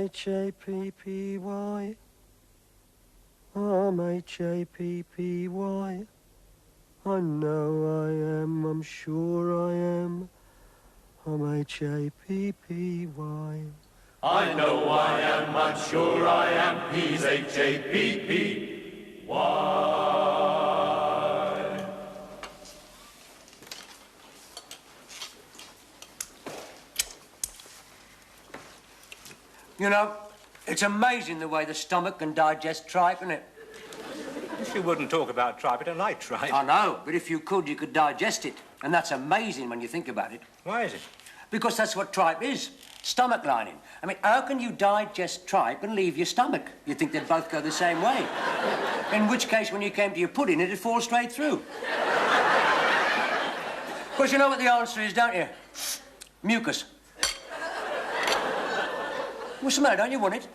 R-M-H-A-P-P-Y. R-M-H-A-P-P-Y. I know I am, I'm sure I am. R-M-H-A-P-P-Y. I know I am, I'm sure I am. He's H-A-P-P-Y. You know, it's amazing the way the stomach can digest tripe, isn't it? Wish you wouldn't talk about tripe. I don't like tripe. I know, but if you could digest it. And that's amazing when you think about it. Why is it? Because that's what tripe is. Stomach lining. I mean, how can you digest tripe and leave your stomach? You'd think they'd both go the same way. In which case, when you came to your pudding, it'd fall straight through. Of course, you know what the answer is, don't you? Mucus. What's the matter? Don't you want it?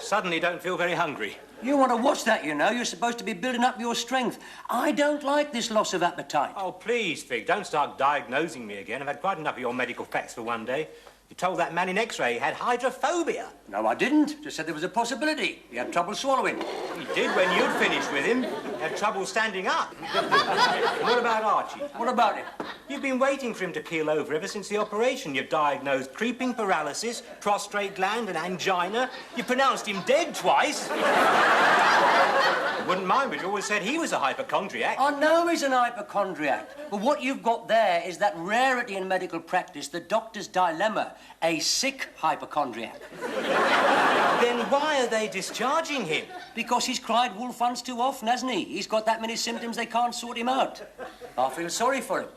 Suddenly don't feel very hungry. You want to watch that, you know. You're supposed to be building up your strength. I don't like this loss of appetite. Oh, please, Fig, don't start diagnosing me again. I've had quite enough of your medical facts for one day. You told that man in X-ray he had hydrophobia. No, I didn't. Just said there was a possibility. He had trouble swallowing. He did when you'd finished with him. He had trouble standing up. What about Archie? What about him? You've been waiting for him to keel over ever since the operation. You've diagnosed creeping paralysis, prostrate gland and angina. You pronounced him dead twice. I wouldn't mind, but you always said he was a hypochondriac. I know he's an hypochondriac. But what you've got there is that rarity in medical practice, the doctor's dilemma, a sick hypochondriac. Then why are they discharging him? Because he's cried wolf once too often, hasn't he? He's got that many symptoms they can't sort him out. I feel sorry for him.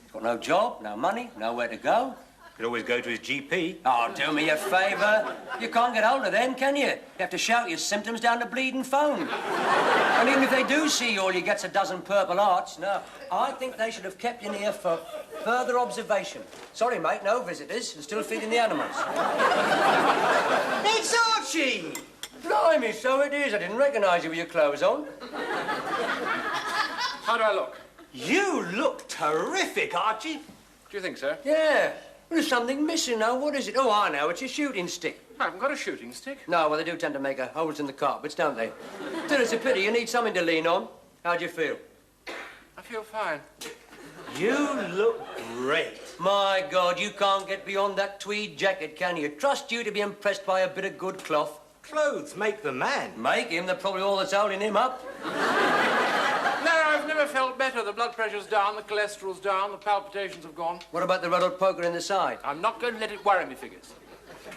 He's got no job, no money, nowhere to go. Could always go to his GP. Oh, do me a favour. You can't get hold of them, can you? You have to shout your symptoms down the bleeding phone. And even if they do see you, all you get's a dozen Purple Hearts. No, I think they should have kept you in here for further observation. Sorry, mate, no visitors. We're still feeding the animals. It's Archie! Blimey, so it is. I didn't recognise you with your clothes on. How do I look? You look terrific, Archie. Do you think so? Yeah. There's something missing now. What is it? Oh, I know. It's your shooting stick. I haven't got a shooting stick. No, well, they do tend to make holes in the carpets, don't they? Still, it's a pity. You need something to lean on. How do you feel? I feel fine. You look great. My God, you can't get beyond that tweed jacket, can you? Trust you to be impressed by a bit of good cloth. Clothes make the man. Make him? They're probably all that's holding him up. No, I've never felt better. The blood pressure's down, the cholesterol's down, the palpitations have gone. What about the red hot poker in the side? I'm not going to let it worry me, Figgis.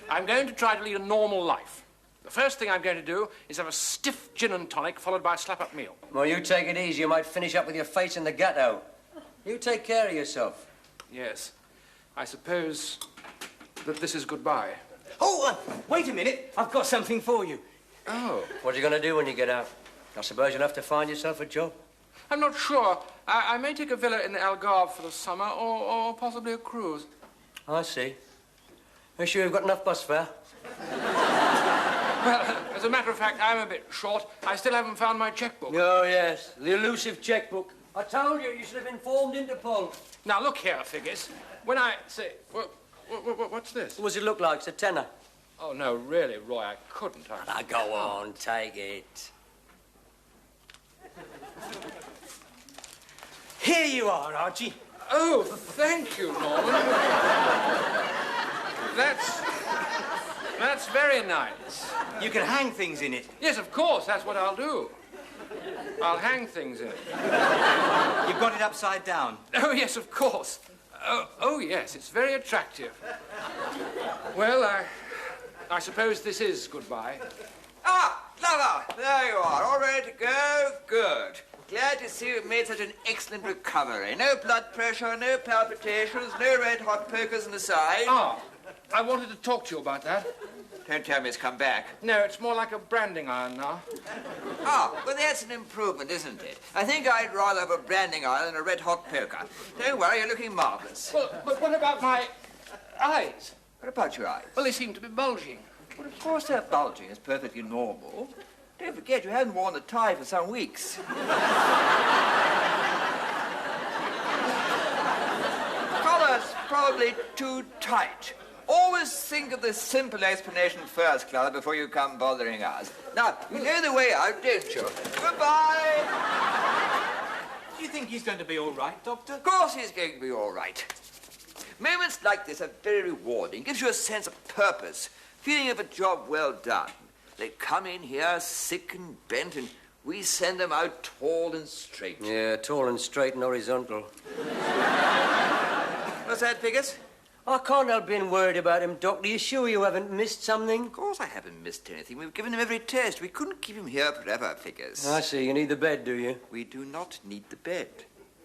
I'm going to try to lead a normal life. The first thing I'm going to do is have a stiff gin and tonic followed by a slap-up meal. Well, you take it easy. You might finish up with your face in the ghetto. You take care of yourself. Yes. I suppose that this is goodbye. Oh, wait a minute. I've got something for you. Oh. What are you going to do when you get out? I suppose you'll have to find yourself a job. I'm not sure. I may take a villa in the Algarve for the summer or possibly a cruise. I see. Are you sure you've got enough bus fare? Well, as a matter of fact, I'm a bit short. I still haven't found my checkbook. Oh, yes. The elusive checkbook. I told you should have informed Interpol. Now, look here, Figgis. When I say... what's this? What does it look like? It's a tenner. Oh, no, really, Roy, I couldn't. Now, go on, take it. Here you are, Archie. Oh, thank you, Norman. That's very nice. You can hang things in it. Yes, of course, that's what I'll do. I'll hang things in it. You've got it upside down. Oh, yes, of course. Oh, yes, it's very attractive. Well, I suppose this is goodbye. Ah, Lover, there you are, all ready to go? Good. Glad to see you've made such an excellent recovery. No blood pressure, no palpitations, no red hot pokers in the side. Ah, I wanted to talk to you about that. Don't tell me it's come back. No, it's more like a branding iron now. Ah, well, that's an improvement, isn't it? I think I'd rather have a branding iron than a red hot poker. Don't worry, you're looking marvellous. Well, but what about my eyes? What about your eyes? Well, they seem to be bulging. Well, of course they're bulging. It's perfectly normal. Don't forget, you haven't worn the tie for some weeks. Collar's probably too tight. Always think of the simple explanation first, Clara, before you come bothering us. Now, you know the way out, don't you? Goodbye! Do you think he's going to be all right, Doctor? Of course he's going to be all right. Moments like this are very rewarding. Gives you a sense of purpose, feeling of a job well done. They come in here sick and bent, and we send them out tall and straight. Yeah, tall and straight and horizontal. What's that, Figgis? I can't help being worried about him, Doctor. You sure you haven't missed something? Of course I haven't missed anything. We've given him every test. We couldn't keep him here forever, Figgis. I see. You need the bed, do you? We do not need the bed.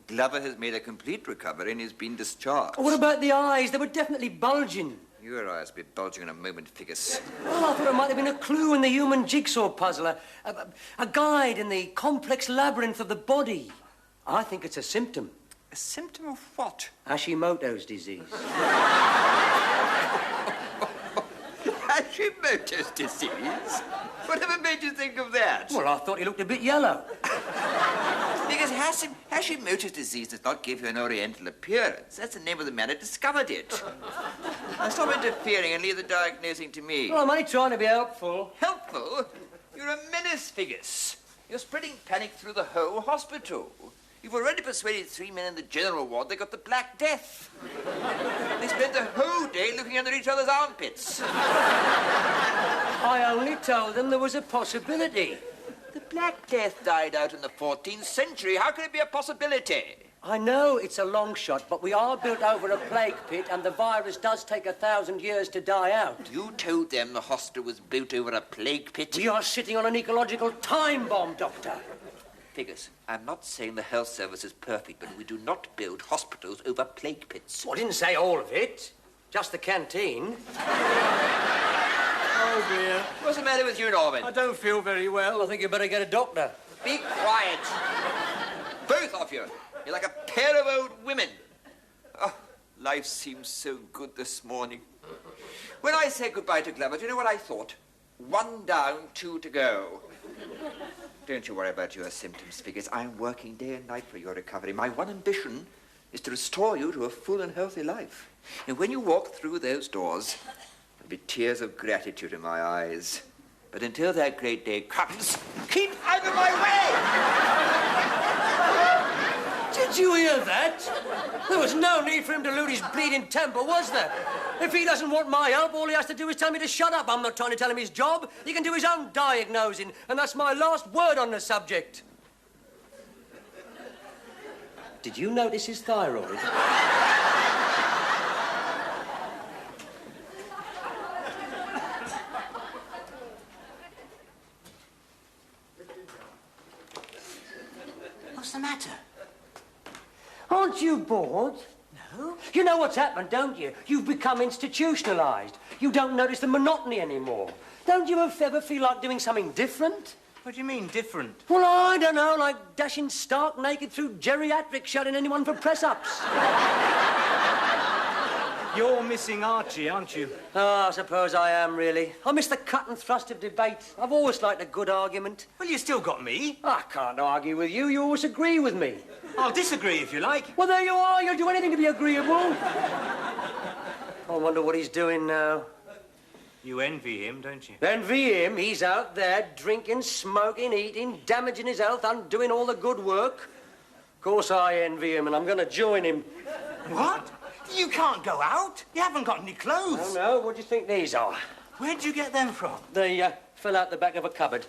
Glover has made a complete recovery and he's been discharged. What about the eyes? They were definitely bulging. Your eyes will be bulging in a moment, Figgis. Well, I thought it might have been a clue in the human jigsaw puzzle, a guide in the complex labyrinth of the body. I think it's a symptom. A symptom of what? Hashimoto's disease. Hashimoto's disease? Whatever made you think of that? Well, I thought he looked a bit yellow. Because Hashimoto's disease does not give you an oriental appearance. That's the name of the man who discovered it. Now stop interfering and leave the diagnosing to me. Well, I'm only trying to be helpful. Helpful? You're a menace, Figgis. You're spreading panic through the whole hospital. You've already persuaded 3 men in the general ward they got the Black Death. They spent the whole day looking under each other's armpits. I only told them there was a possibility. The Black Death died out in the 14th century. How can it be a possibility? I know it's a long shot, but we are built over a plague pit, and the virus does take 1,000 years to die out. You told them the hospital was built over a plague pit? We are sitting on an ecological time bomb, Doctor. Figgis, I'm not saying the health service is perfect, but we do not build hospitals over plague pits. Well, I didn't say all of it. Just the canteen. Oh, dear. What's the matter with you, Norman? I don't feel very well. I think you better get a doctor. Be quiet. Both of you. You're like a pair of old women. Oh, life seems so good this morning. When I said goodbye to Glover, do you know what I thought? 1 down, 2 to go. Don't you worry about your symptoms, Figgis. I'm working day and night for your recovery. My one ambition is to restore you to a full and healthy life. And when you walk through those doors, there'll be tears of gratitude in my eyes. But until that great day comes, keep out of my way! Did you hear that? There was no need for him to lose his bleeding temper, was there? If he doesn't want my help, all he has to do is tell me to shut up. I'm not trying to tell him his job. He can do his own diagnosing, and that's my last word on the subject. Did you notice his thyroid? What's the matter? Aren't you bored? No. You know what's happened, don't you? You've become institutionalized. You don't notice the monotony anymore. Don't you ever feel like doing something different? What do you mean, different? Well, I don't know, like dashing stark naked through geriatrics, shutting anyone for press-ups. You're missing Archie, aren't you? Oh, I suppose I am, really. I miss the cut and thrust of debate. I've always liked a good argument. Well, you still got me. I can't argue with you. You always agree with me. I'll disagree if you like. Well, there you are. You'll do anything to be agreeable. I wonder what he's doing now. You envy him, don't you? Envy him. He's out there drinking, smoking, eating, damaging his health, undoing all the good work. Of course I envy him, and I'm going to join him. What? You can't go out. You haven't got any clothes. Oh, no. What do you think these are? Where'd you get them from? They fell out the back of a cupboard.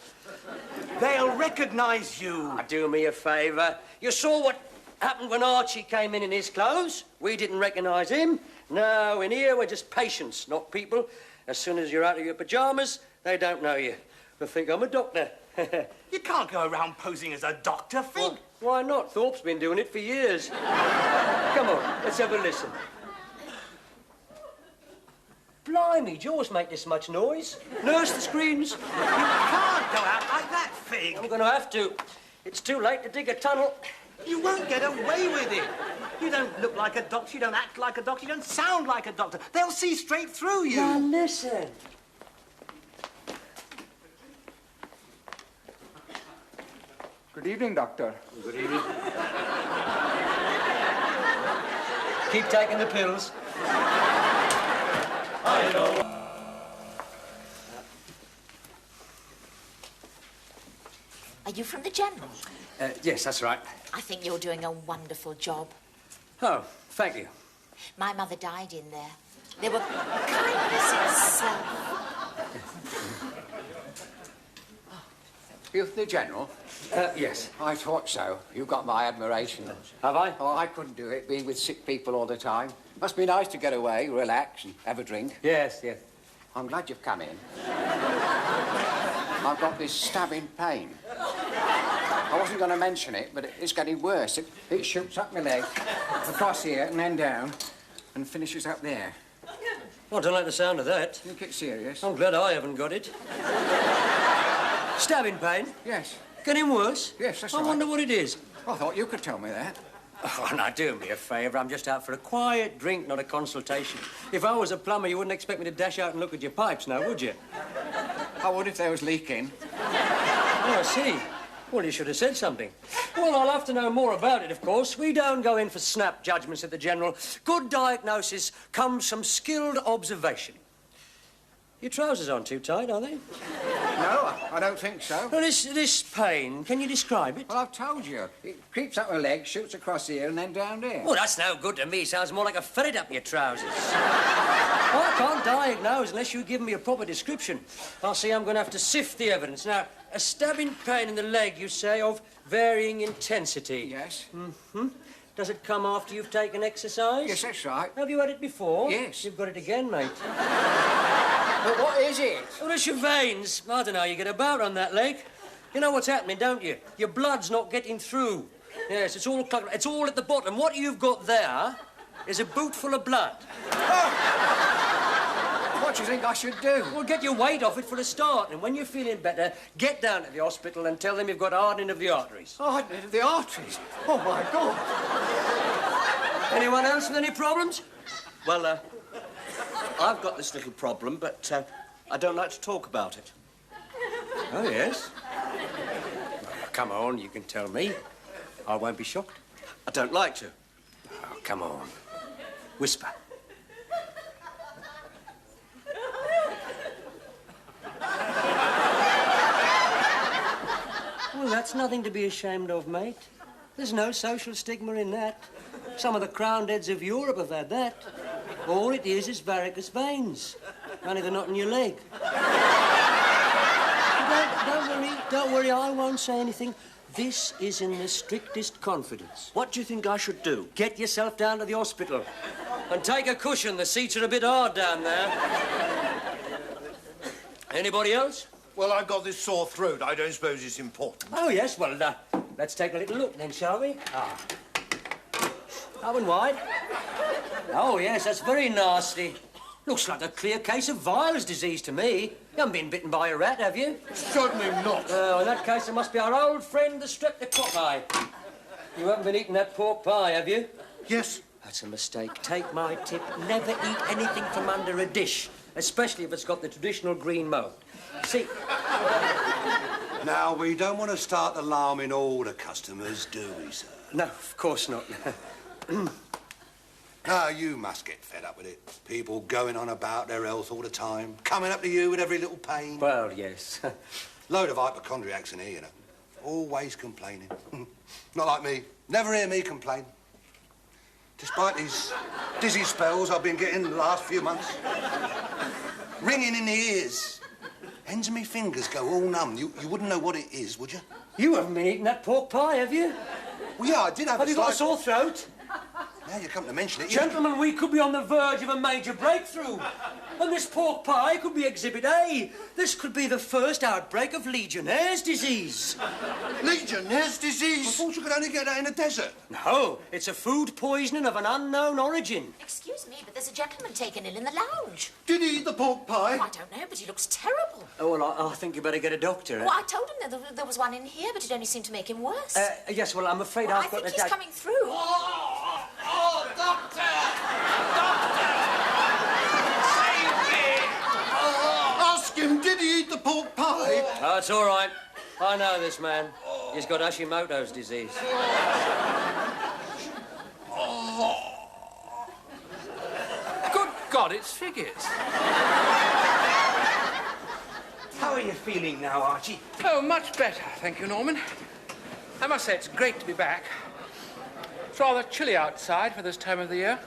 They'll recognise you. Do me a favour. You saw what happened when Archie came in his clothes? We didn't recognise him. No, in here we're just patients, not people. As soon as you're out of your pyjamas, they don't know you. They think I'm a doctor. You can't go around posing as a doctor, Fig. Well, why not? Thorpe's been doing it for years. Come on, let's have a listen. Blimey, yours make this much noise. Nurse the screens. You can't go out like that, Fig. I'm going to have to. It's too late to dig a tunnel. You won't get away with it. You don't look like a doctor, you don't act like a doctor, you don't sound like a doctor. They'll see straight through you. Now, listen. Good evening, Doctor. Good evening. Keep taking the pills. you from the General? Yes, that's right. I think you're doing a wonderful job. Oh, thank you. My mother died in there. They were kindness itself. You the General? Yes. I thought so. You got my admiration. Have I? Oh, I couldn't do it, being with sick people all the time. Must be nice to get away, relax, and have a drink. Yes, yes. I'm glad you've come in. I've got this stabbing pain. I wasn't going to mention it, but it's getting worse. It shoots up my leg, across here, and then down, and finishes up there. Well, I don't like the sound of that. Think it's serious? I'm glad I haven't got it. Stabbing pain? Yes. Getting worse? Yes, that's I right. wonder what it is. I thought you could tell me that. Oh, now, do me a favour. I'm just out for a quiet drink, not a consultation. If I was a plumber, you wouldn't expect me to dash out and look at your pipes now, would you? I would if they was leaking. Oh, I see. Well, you should have said something. Well, I'll have to know more about it, of course. We don't go in for snap judgments at the General. Good diagnosis comes from skilled observation. Your trousers aren't too tight, are they? No, I don't think so. Well, this pain, can you describe it? Well, I've told you. It creeps up my leg, shoots across here, and then down there. Well, that's no good to me. Sounds more like a ferret up your trousers. Well, I can't diagnose unless you give me a proper description. I'll see I'm going to have to sift the evidence. Now, a stabbing pain in the leg, you say, of varying intensity. Yes. Mm-hmm. Does it come after you've taken exercise? Yes, that's right. Have you had it before? Yes. You've got it again, mate. But what is it? Well, it's your veins. I don't know how you get about on that leg. You know what's happening, don't you? Your blood's not getting through. Yes, it's all at the bottom. What you've got there is a boot full of blood. What do you think I should do? Well, get your weight off it for a start, and when you're feeling better, get down to the hospital and tell them you've got hardening of the arteries. Oh, the arteries. Oh, my God. Anyone else with any problems? Well, I've got this little problem, but I don't like to talk about it. Oh, yes? Well, come on, you can tell me. I won't be shocked. I don't like to. Oh, come on. Whisper. Well, that's nothing to be ashamed of, mate. There's no social stigma in that. Some of the crowned heads of Europe have had that. All it is varicose veins. Only they're not in your leg. Don't worry, I won't say anything. This is in the strictest confidence. What do you think I should do? Get yourself down to the hospital. And take a cushion. The seats are a bit hard down there. Anybody else? Well, I've got this sore throat. I don't suppose it's important. Oh, yes. Well, let's take a little look then, shall we? Up and wide. Oh, yes, that's very nasty. Looks like a clear case of Weil's disease to me. You haven't been bitten by a rat, have you? Certainly not. Oh, in that case, it must be our old friend, the streptococci. You haven't been eating that pork pie, have you? Yes. That's a mistake. Take my tip. Never eat anything from under a dish, especially if it's got the traditional green mould. See... Now, we don't want to start alarming all the customers, do we, sir? No, of course not. No, you must get fed up with it. People going on about their health all the time, coming up to you with every little pain. Well, yes. Load of hypochondriacs in here, you know. Always complaining. Not like me. Never hear me complain. Despite these dizzy spells I've been getting the last few months. Ringing in the ears. Ends of me fingers go all numb. You wouldn't know what it is, would you? You haven't been eating that pork pie, have you? Well, yeah, I did have Have you got a sore throat? Now you come to mention it... Gentlemen, we could be on the verge of a major breakthrough. And this pork pie could be Exhibit A. This could be the first outbreak of Legionnaire's disease. Legionnaire's disease? I thought you could only get that in the desert. No, it's a food poisoning of an unknown origin. Excuse me, but there's a gentleman taken in the lounge. Did he eat the pork pie? Oh, I don't know, but he looks terrible. Oh, well, I think you better get a doctor. Well, I told him that there was one in here, but it only seemed to make him worse. Yes, well, I'm afraid Well, I've I got think to... he's coming through. Oh, doctor! Doctor! Save me! Ask him, did he eat the pork pie? Oh, it's all right. I know this man. He's got Hashimoto's disease. Good God, it's Figgis. How How are you feeling now, Archie? Oh, much better, thank you, Norman. I must say it's great to be back. It's rather chilly outside for this time of the year.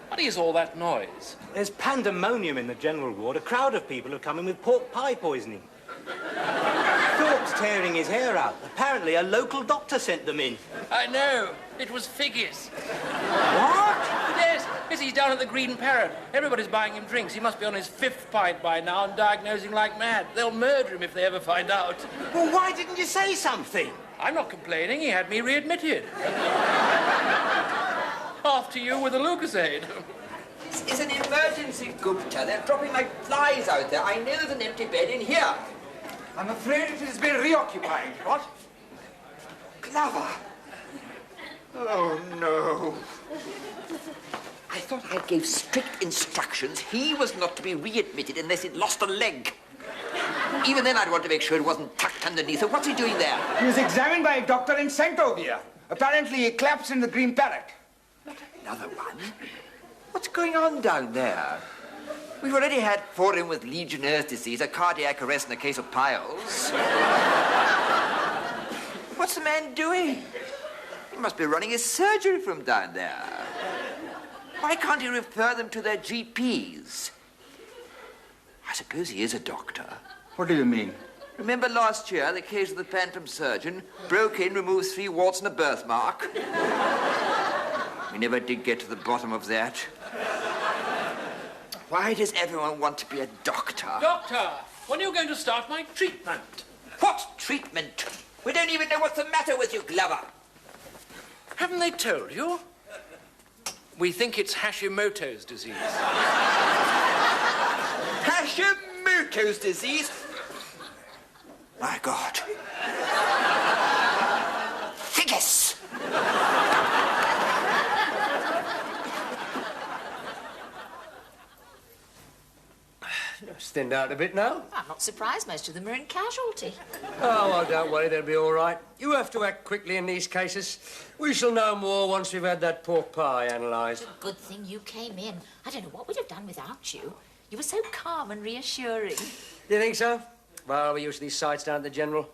What is all that noise? There's pandemonium in the general ward. A crowd of people have come in with pork pie poisoning. Thorpe's tearing his hair out. Apparently a local doctor sent them in. I know. It was Figgis. What? Yes, he's down at the Green Parrot. Everybody's buying him drinks. He must be on his 5th pint by now and diagnosing like mad. They'll murder him if they ever find out. Well, why didn't you say something? I'm not complaining. He had me readmitted. After you with a Lucasade. This is an emergency, Gupta. They're dropping like flies out there. I know there's an empty bed in here. I'm afraid it has been reoccupied. What? Glover. Oh, no. I thought I gave strict instructions. He was not to be readmitted unless he'd lost a leg. Even then, I'd want to make sure it wasn't tucked underneath. So what's he doing there? He was examined by a doctor and sent over here. Apparently, he collapsed in the Green Parrot. Another one? What's going on down there? We've already had 4 in with Legionnaire's disease, a cardiac arrest, and a case of piles. What's the man doing? He must be running his surgery from down there. Why can't he refer them to their GPs? I suppose he is a doctor. What do you mean? Remember last year, the case of the phantom surgeon? Broke in, removed 3 warts and a birthmark. We never did get to the bottom of that. Why does everyone want to be a doctor? Doctor, when are you going to start my treatment? What treatment? We don't even know what's the matter with you, Glover. Haven't they told you? We think it's Hashimoto's disease. Hashimoto's disease? My God. Figgis! It's thinned out a bit now. I'm not surprised. Most of them are in casualty. Oh, well, don't worry, they'll be all right. You have to act quickly in these cases. We shall know more once we've had that pork pie analysed. It's a good thing you came in. I don't know what we'd have done without you. You were so calm and reassuring. Do you think so? Well, we're used to these sights down at the General.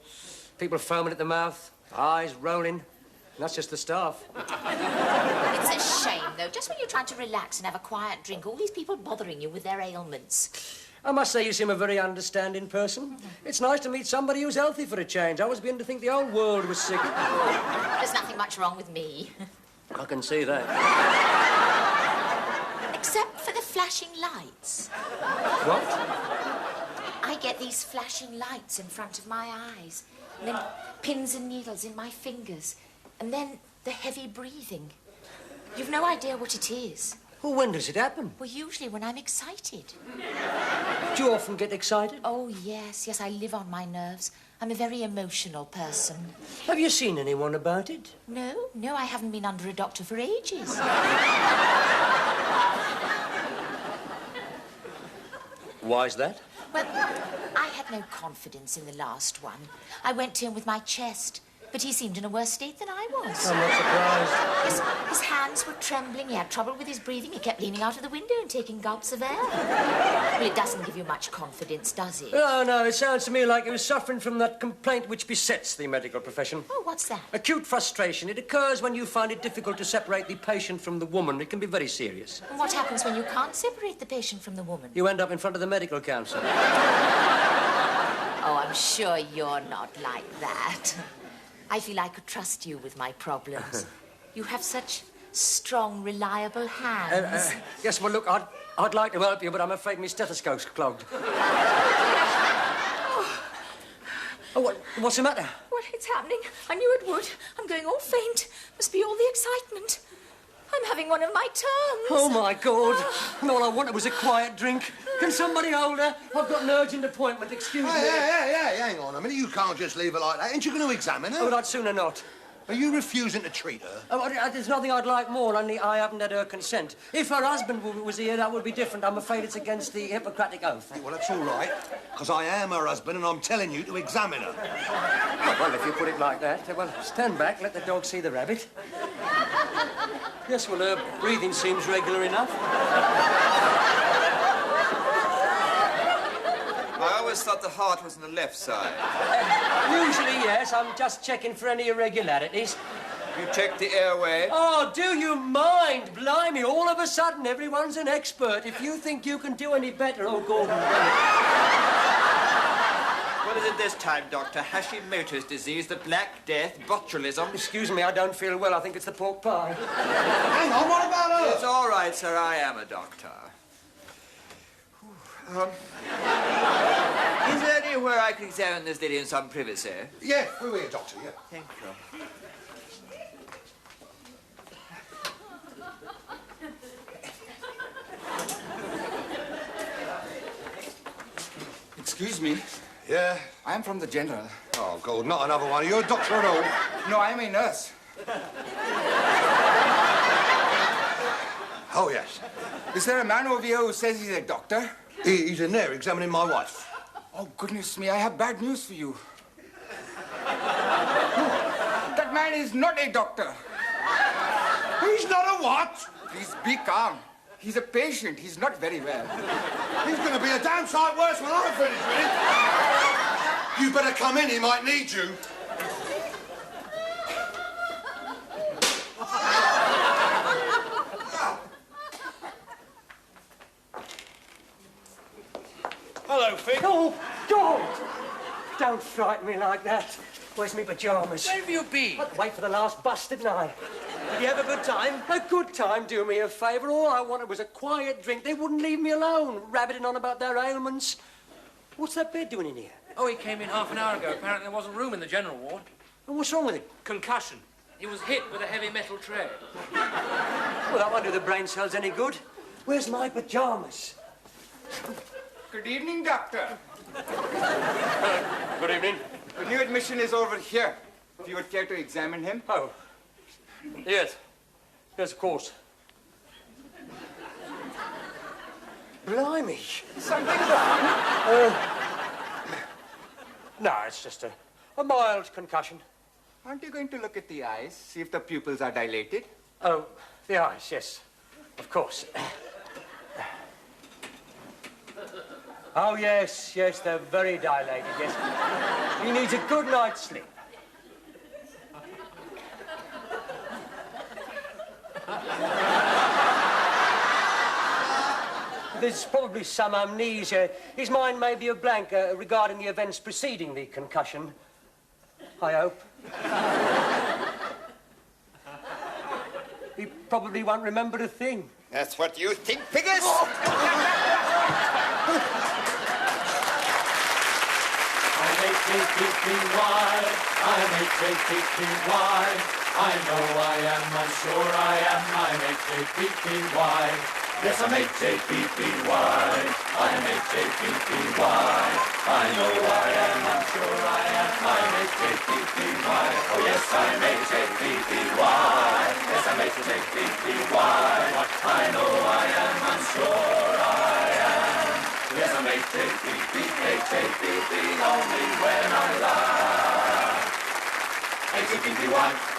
People foaming at the mouth, eyes rolling. And that's just the staff. It's a shame, though. Just when you're trying to relax and have a quiet drink, all these people bothering you with their ailments. I must say you seem a very understanding person. It's nice to meet somebody who's healthy for a change. I was beginning to think the whole world was sick. There's nothing much wrong with me. I can see that. Except for the flashing lights. What? I get these flashing lights in front of my eyes, and then pins and needles in my fingers, and then the heavy breathing. You've no idea what it is. Well, when does it happen? Well, usually when I'm excited. Do you often get excited? Oh, yes. Yes, I live on my nerves. I'm a very emotional person. Have you seen anyone about it? No, I haven't been under a doctor for ages. Why's that? Well, I had no confidence in the last one. I went to him with my chest, but he seemed in a worse state than I was. I'm not surprised. His hands were trembling. He had trouble with his breathing. He kept leaning out of the window and taking gulps of air. Well, it doesn't give you much confidence, does it? No, it sounds to me like he was suffering from that complaint which besets the medical profession. Oh, what's that? Acute frustration. It occurs when you find it difficult to separate the patient from the woman. It can be very serious. And what happens when you can't separate the patient from the woman? You end up in front of the medical council. Oh, I'm sure you're not like that. I feel I could trust you with my problems. You have such strong, reliable hands. Yes, well, look, I'd like to help you, but I'm afraid my stethoscope's clogged. Oh, what's the matter? What? It's happening. I knew it would. I'm going all faint. Must be all the excitement. I'm having one of my turns. Oh, my God. And all I wanted was a quiet drink. Can somebody hold her? I've got an urgent appointment. Excuse me. Hey, hang on a minute. You can't just leave her like that. Ain't you going to examine her? Oh, but I'd sooner not. Are you refusing to treat her? Oh, there's nothing I'd like more, only I haven't had her consent. If her husband was here, that would be different. I'm afraid it's against the Hippocratic Oath. Well, that's all right, because I am her husband and I'm telling you to examine her. Oh, well, if you put it like that, well, stand back, let the dog see the rabbit. Yes, well, her breathing seems regular enough. I always thought the heart was on the left side. Usually, yes. I'm just checking for any irregularities. You checked the airway? Oh, do you mind? Blimey, all of a sudden, everyone's an expert. If you think you can do any better, oh, Gordon, What is it this time, Doctor? Hashimoto's disease, the Black Death, botulism? Excuse me, I don't feel well. I think it's the pork pie. Hang on, what about her? It's all right, sir. I am a doctor. Is there anywhere I can examine this lady in some privacy? Yeah, through here, Doctor, yeah. Thank you. Excuse me. Yeah? I'm from the general. Oh, God, not another one. You're a doctor at all? No, I'm a nurse. Oh, yes. Is there a man over here who says he's a doctor? He's in there examining my wife. Oh, goodness me, I have bad news for you. That man is not a doctor. He's not a what? Please be calm. He's a patient. He's not very well. He's going to be a damn sight worse when I'm finished with him. You better come in, he might need you. Hello, Fig. Oh, God! Don't frighten me like that. Where's me pyjamas? Where have you been? I had to wait for the last bus, didn't I? Did you have a good time? A good time, do me a favour. All I wanted was a quiet drink. They wouldn't leave me alone, rabbiting on about their ailments. What's that bed doing in here? Oh, he came in half an hour ago. Apparently there wasn't room in the general ward. And what's wrong with him? Concussion. He was hit with a heavy metal tray. Well, that won't do the brain cells any good. Where's my pyjamas? Good evening, doctor. Good evening. The new admission is over here. If you would care to examine him. Oh. Yes. Yes, of course. Blimey. Something wrong? No, it's just a mild concussion. Aren't you going to look at the eyes, see if the pupils are dilated? Oh, the eyes, yes. Of course. Oh, yes, yes, they're very dilated, yes. He needs a good night's sleep. There's probably some amnesia. His mind may be a blank regarding the events preceding the concussion. I hope. He probably won't remember a thing. That's what you think, Figgis? I'm H-A-P-P-Y, I'm H-A-P-P-Y. I know I am, I'm sure I am, I'm H-A-P-P-Y. Yes, I'm H-A-P-P-Y, I'm H-A-P-P-Y. I know I am, I'm sure I am, I'm H-A-P-P-Y. Oh yes, I'm H-A-P-P-Y. Yes, I'm H-A-P-P-Y. I know I am, I'm sure I am. Yes, I'm H-A-P-P, H-A-P-P, only when I lie. H-A-P-P-Y.